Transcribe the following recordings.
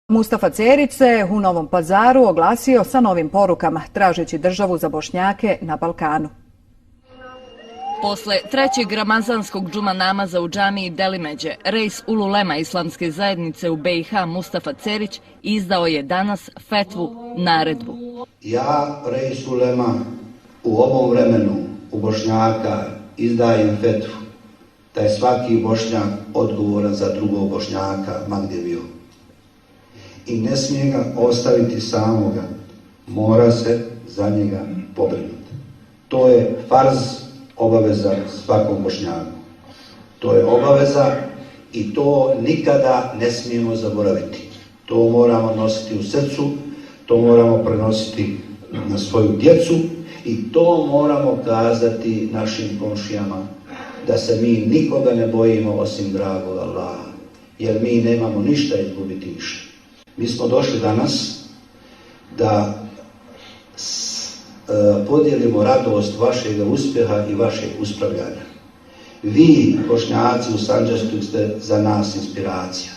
Mustafa Cerić se u Novom Pazaru oglasio sa novim porukama, tražeći državu za Bošnjake na Balkanu. Posle trećeg ramazanskog džuma namaza u džamiji Delimeđe, reis ululema islamske zajednice u BiH Mustafa Cerić izdao je danas fetvu, naredbu. Ja, reis ulema, u ovom vremenu u Bošnjaka izdajem fetvu da je svaki Bošnjak odgovoran za drugog Bošnjaka, ma gdje bio. I ne smije ga ostaviti samoga, mora se za njega pobrinuti. To je farz, obaveza svakom Bošnjaku. To je obaveza i to nikada ne smijemo zaboraviti. To moramo nositi u srcu, to moramo prenositi na svoju djecu i to moramo kazati našim komšijama da se mi nikoga ne bojimo osim dragog Allaha, jer mi nemamo ništa izgubiti više. Mi smo došli danas da podijelimo radost vašeg uspjeha i vašeg uspravljanja. Vi, Bošnjaci u Sandžaku, ste za nas inspiracija.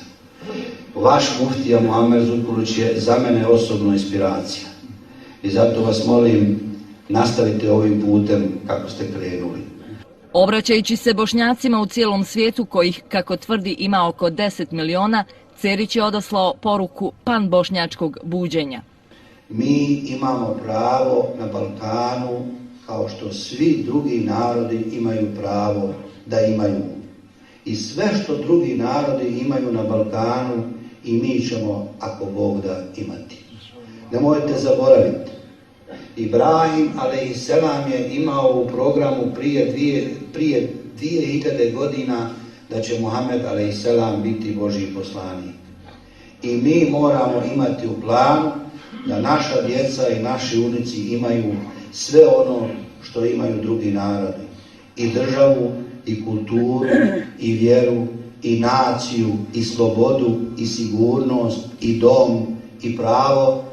Vaš muftija Muamer Zukorlić je za mene osobno inspiracija. I zato vas molim, nastavite ovim putem kako ste krenuli. Obraćajući se Bošnjacima u cijelom svijetu, kojih, kako tvrdi, ima oko 10 miliona, Cerić je odaslao poruku panbošnjačkog buđenja. Mi imamo pravo na Balkanu, kao što svi drugi narodi imaju pravo da imaju. I sve što drugi narodi imaju na Balkanu i mi ćemo, ako Bog da, imati. Nemojte zaboraviti, Ibrahim alejselam je imao u programu prije 2000 godina da će Muhammed alejselam biti Božji poslanik. I mi moramo imati u planu da naša djeca i naši unuci imaju sve ono što imaju drugi narodi. I državu, i kulturu, i vjeru, i naciju, i slobodu, i sigurnost, i dom, i pravo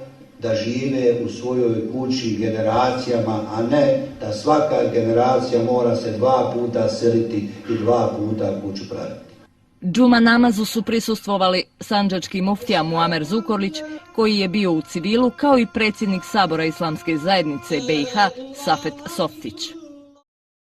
da žive u svojoj kući generacijama, a ne da svaka generacija mora se 2 puta seliti i 2 puta kuću praviti. Džuma namazu su prisustvovali sandžački muftija Muamer Zukorlić, koji je bio u civilu, kao i predsjednik Sabora Islamske zajednice BiH Safet Softić.